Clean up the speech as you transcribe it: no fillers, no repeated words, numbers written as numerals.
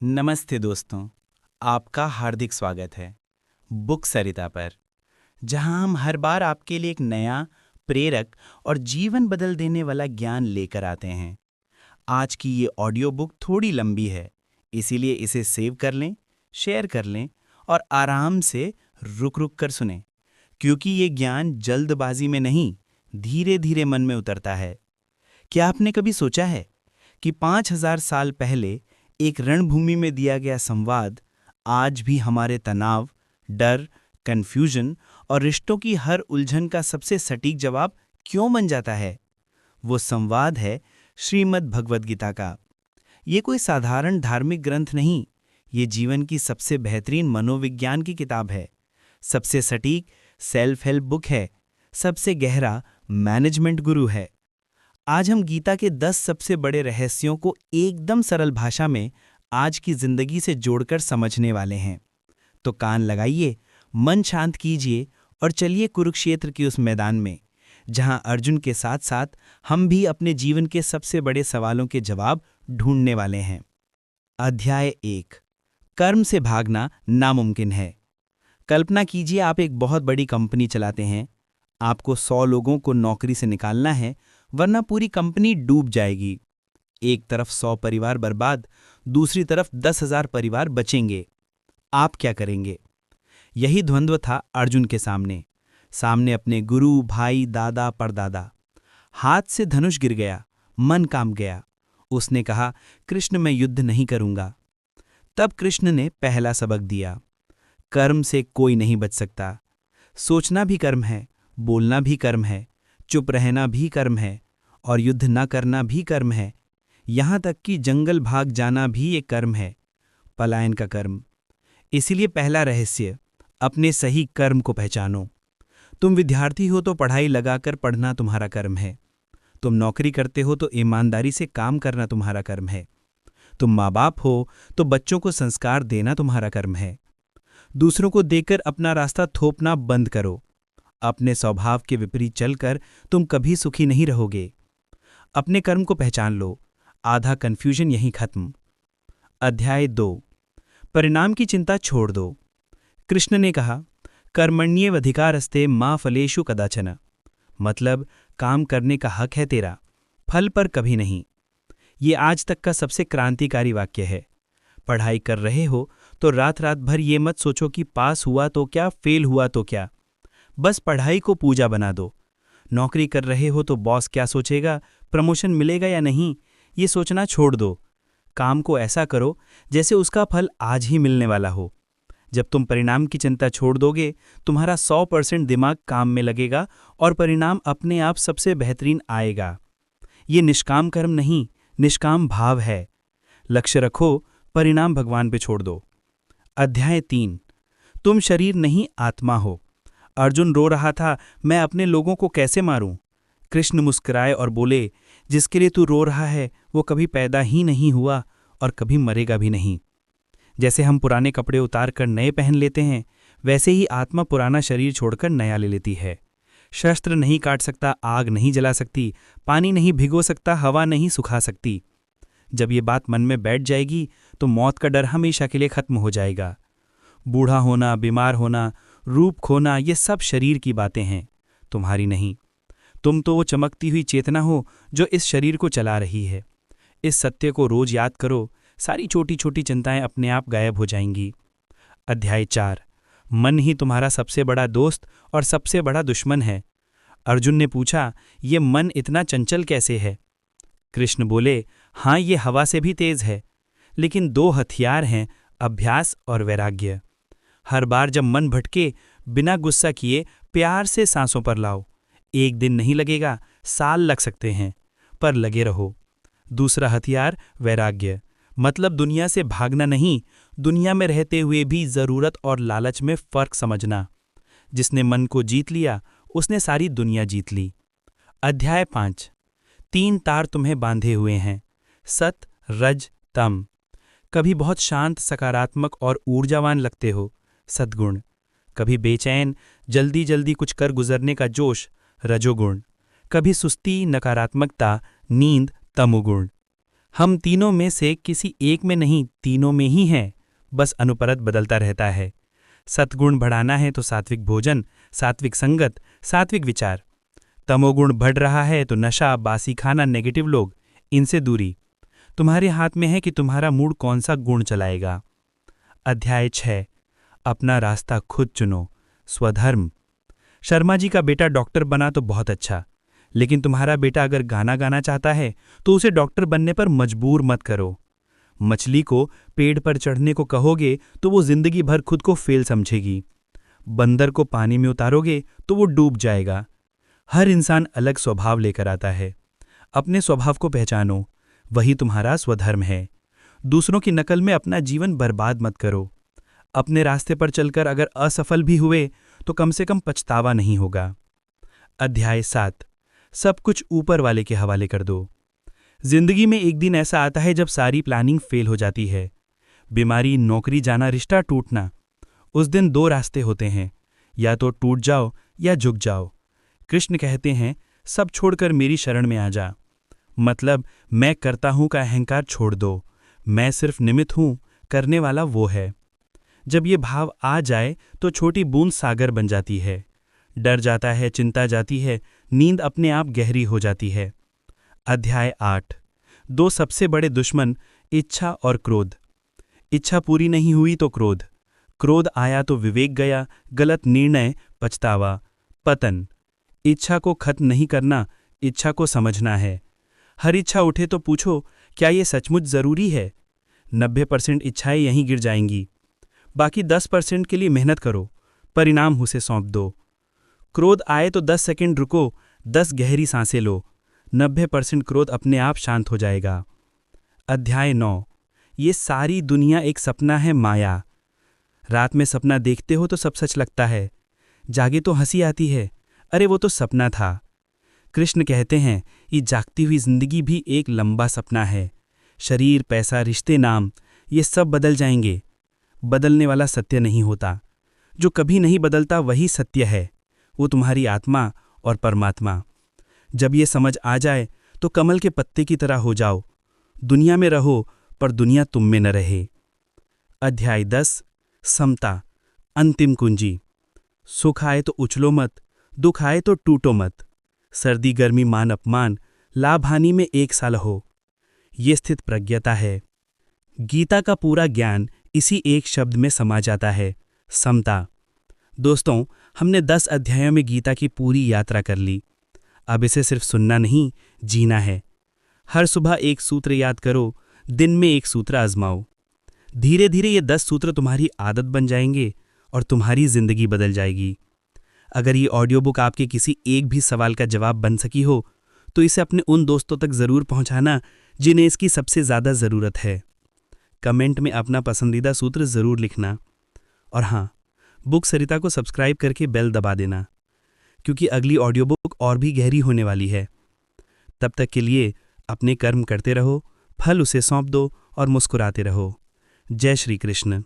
नमस्ते दोस्तों, आपका हार्दिक स्वागत है बुक सरिता पर, जहां हम हर बार आपके लिए एक नया, प्रेरक और जीवन बदल देने वाला ज्ञान लेकर आते हैं। आज की ये ऑडियो बुक थोड़ी लंबी है, इसीलिए इसे सेव कर लें, शेयर कर लें और आराम से रुक रुक कर सुनें, क्योंकि ये ज्ञान जल्दबाजी में नहीं, धीरे धीरे मन में उतरता है। क्या आपने कभी सोचा है कि 5000 साल पहले एक रणभूमि में दिया गया संवाद आज भी हमारे तनाव, डर, कन्फ्यूजन और रिश्तों की हर उलझन का सबसे सटीक जवाब क्यों बन जाता है? वो संवाद है श्रीमद् भगवद गीता का। ये कोई साधारण धार्मिक ग्रंथ नहीं, ये जीवन की सबसे बेहतरीन मनोविज्ञान की किताब है, सबसे सटीक सेल्फ हेल्प बुक है, सबसे गहरा मैनेजमेंट गुरु है। आज हम गीता के 10 सबसे बड़े रहस्यों को एकदम सरल भाषा में आज की जिंदगी से जोड़कर समझने वाले हैं। तो कान लगाइए, मन शांत कीजिए और चलिए कुरुक्षेत्र के उस मैदान में, जहां अर्जुन के साथ साथ हम भी अपने जीवन के सबसे बड़े सवालों के जवाब ढूंढने वाले हैं। अध्याय 1, कर्म से भागना नामुमकिन है। कल्पना कीजिए आप एक बहुत बड़ी कंपनी चलाते हैं। आपको 100 लोगों को नौकरी से निकालना है, वरना पूरी कंपनी डूब जाएगी। एक तरफ 100 परिवार बर्बाद, दूसरी तरफ 10,000 परिवार बचेंगे। आप क्या करेंगे? यही द्वंद्व था अर्जुन के सामने। सामने अपने गुरु, भाई, दादा, परदादा। हाथ से धनुष गिर गया, मन कांप गया। उसने कहा, कृष्ण मैं युद्ध नहीं करूंगा। तब कृष्ण ने पहला सबक दिया, कर्म से कोई नहीं बच सकता। सोचना भी कर्म है, बोलना भी कर्म है, चुप रहना भी कर्म है और युद्ध न करना भी कर्म है। यहां तक कि जंगल भाग जाना भी एक कर्म है, पलायन का कर्म। इसीलिए पहला रहस्य, अपने सही कर्म को पहचानो। तुम विद्यार्थी हो तो पढ़ाई लगाकर पढ़ना तुम्हारा कर्म है। तुम नौकरी करते हो तो ईमानदारी से काम करना तुम्हारा कर्म है। तुम माँ बाप हो तो बच्चों को संस्कार देना तुम्हारा कर्म है। दूसरों को देकर अपना रास्ता थोपना बंद करो। अपने स्वभाव के विपरीत चलकर तुम कभी सुखी नहीं रहोगे। अपने कर्म को पहचान लो, आधा कन्फ्यूजन यहीं खत्म। अध्याय 2, परिणाम की चिंता छोड़ दो। कृष्ण ने कहा, कर्मण्येवाधिकारस्ते मा फलेषु कदाचन। मतलब काम करने का हक है तेरा, फल पर कभी नहीं। ये आज तक का सबसे क्रांतिकारी वाक्य है। पढ़ाई कर रहे हो तो रात रात भर ये मत सोचो कि पास हुआ तो क्या, फेल हुआ तो क्या। बस पढ़ाई को पूजा बना दो। नौकरी कर रहे हो तो बॉस क्या सोचेगा, प्रमोशन मिलेगा या नहीं, ये सोचना छोड़ दो। काम को ऐसा करो जैसे उसका फल आज ही मिलने वाला हो। जब तुम परिणाम की चिंता छोड़ दोगे, तुम्हारा 100% दिमाग काम में लगेगा और परिणाम अपने आप सबसे बेहतरीन आएगा। ये निष्काम कर्म नहीं, निष्काम भाव है। लक्ष्य रखो, परिणाम भगवान पे छोड़ दो। अध्याय 3, तुम शरीर नहीं आत्मा हो। अर्जुन रो रहा था, मैं अपने लोगों को कैसे मारूं? कृष्ण मुस्कुराए और बोले, जिसके लिए तू रो रहा है वो कभी पैदा ही नहीं हुआ और कभी मरेगा भी नहीं। जैसे हम पुराने कपड़े उतार कर नए पहन लेते हैं, वैसे ही आत्मा पुराना शरीर छोड़कर नया ले लेती है। शस्त्र नहीं काट सकता, आग नहीं जला सकती, पानी नहीं भिगो सकता, हवा नहीं सुखा सकती। जब ये बात मन में बैठ जाएगी तो मौत का डर हमेशा के लिए खत्म हो जाएगा। बूढ़ा होना, बीमार होना, रूप खोना, ये सब शरीर की बातें हैं, तुम्हारी नहीं। तुम तो वो चमकती हुई चेतना हो जो इस शरीर को चला रही है। इस सत्य को रोज याद करो, सारी छोटी छोटी चिंताएं अपने आप गायब हो जाएंगी। अध्याय 4, मन ही तुम्हारा सबसे बड़ा दोस्त और सबसे बड़ा दुश्मन है। अर्जुन ने पूछा, ये मन इतना चंचल कैसे है? कृष्ण बोले, हाँ ये हवा से भी तेज है, लेकिन 2 हथियार हैं, अभ्यास और वैराग्य। हर बार जब मन भटके, बिना गुस्सा किए प्यार से सांसों पर लाओ। एक दिन नहीं लगेगा, साल लग सकते हैं, पर लगे रहो। दूसरा हथियार वैराग्य, मतलब दुनिया से भागना नहीं, दुनिया में रहते हुए भी जरूरत और लालच में फर्क समझना। जिसने मन को जीत लिया उसने सारी दुनिया जीत ली। अध्याय 5, 3 तार तुम्हें बांधे हुए हैं, सत, रज, तम। कभी बहुत शांत, सकारात्मक और ऊर्जावान लगते हो, सद्गुण। कभी बेचैन, जल्दी जल्दी कुछ कर गुजरने का जोश, रजोगुण। कभी सुस्ती, नकारात्मकता, नींद, तमोगुण। हम तीनों में से किसी एक में नहीं, तीनों में ही हैं, बस अनुपरत बदलता रहता है। सत्गुण बढ़ाना है तो सात्विक भोजन, सात्विक संगत, सात्विक विचार। तमोगुण बढ़ रहा है तो नशा, बासी खाना, नेगेटिव लोग, इनसे दूरी। तुम्हारे हाथ में है कि तुम्हारा मूड कौन सा गुण चलाएगा। अध्याय 6। अपना रास्ता खुद चुनो। स्वधर्म। शर्मा जी का बेटा डॉक्टर बना तो बहुत अच्छा, लेकिन तुम्हारा बेटा अगर गाना गाना चाहता है तो उसे डॉक्टर बनने पर मजबूर मत करो। मछली को पेड़ पर चढ़ने को कहोगे तो वो जिंदगी भर खुद को फेल समझेगी। बंदर को पानी में उतारोगे तो वो डूब जाएगा। हर इंसान अलग स्वभाव लेकर आता है। अपने स्वभाव को पहचानो, वही तुम्हारा स्वधर्म है। दूसरों की नकल में अपना जीवन बर्बाद मत करो। अपने रास्ते पर चलकर अगर असफल भी हुए तो कम से कम पछतावा नहीं होगा। अध्याय 7। सब कुछ ऊपर वाले के हवाले कर दो। जिंदगी में एक दिन ऐसा आता है जब सारी प्लानिंग फेल हो जाती है। बीमारी, नौकरी जाना, रिश्ता टूटना। उस दिन दो रास्ते होते हैं, या तो टूट जाओ या झुक जाओ। कृष्ण कहते हैं, सब छोड़कर मेरी शरण में आ जा। मतलब मैं करता हूं का अहंकार छोड़ दो। मैं सिर्फ निमित्त हूं, करने वाला वो है। जब ये भाव आ जाए तो छोटी बूंद सागर बन जाती है। डर जाता है, चिंता जाती है, नींद अपने आप गहरी हो जाती है। अध्याय 8। दो सबसे बड़े दुश्मन, इच्छा और क्रोध। इच्छा पूरी नहीं हुई तो क्रोध। क्रोध आया तो विवेक गया, गलत निर्णय, पछतावा, पतन। इच्छा को खत्म नहीं करना, इच्छा को समझना है। हर इच्छा उठे तो पूछो, क्या ये सचमुच जरूरी है? 90% इच्छाएं यहीं गिर जाएंगी। बाकी 10% के लिए मेहनत करो, परिणाम उसे सौंप दो। क्रोध आए तो 10 सेकंड रुको, 10 गहरी सांसें लो। 90% क्रोध अपने आप शांत हो जाएगा। अध्याय 9। ये सारी दुनिया एक सपना है, माया। रात में सपना देखते हो तो सब सच लगता है, जागे तो हंसी आती है, अरे वो तो सपना था। कृष्ण कहते हैं, ये जागती हुई जिंदगी भी एक लंबा सपना है। शरीर, पैसा, रिश्ते, नाम, ये सब बदल जाएंगे। बदलने वाला सत्य नहीं होता। जो कभी नहीं बदलता वही सत्य है, वो तुम्हारी आत्मा और परमात्मा। जब ये समझ आ जाए तो कमल के पत्ते की तरह हो जाओ। दुनिया में रहो पर दुनिया तुम में न रहे। अध्याय 10। समता। अंतिम कुंजी। सुख आए तो उछलो मत, दुख आए तो टूटो मत। सर्दी, गर्मी, मान अपमान, लाभ हानि में एक साल हो। ये स्थित प्रज्ञता है। गीता का पूरा ज्ञान इसी एक शब्द में समा जाता है, समता। दोस्तों, हमने 10 अध्यायों में गीता की पूरी यात्रा कर ली। अब इसे सिर्फ सुनना नहीं, जीना है। हर सुबह एक सूत्र याद करो, दिन में एक सूत्र आजमाओ। धीरे धीरे ये 10 सूत्र तुम्हारी आदत बन जाएंगे और तुम्हारी जिंदगी बदल जाएगी। अगर ये ऑडियो बुक आपके किसी एक भी सवाल का जवाब बन सकी हो तो इसे अपने उन दोस्तों तक जरूर पहुंचाना जिन्हें इसकी सबसे ज्यादा जरूरत है। कमेंट में अपना पसंदीदा सूत्र जरूर लिखना। और हाँ, बुक सरिता को सब्सक्राइब करके बेल दबा देना, क्योंकि अगली ऑडियो बुक और भी गहरी होने वाली है। तब तक के लिए अपने कर्म करते रहो, फल उसे सौंप दो और मुस्कुराते रहो। जय श्री कृष्ण।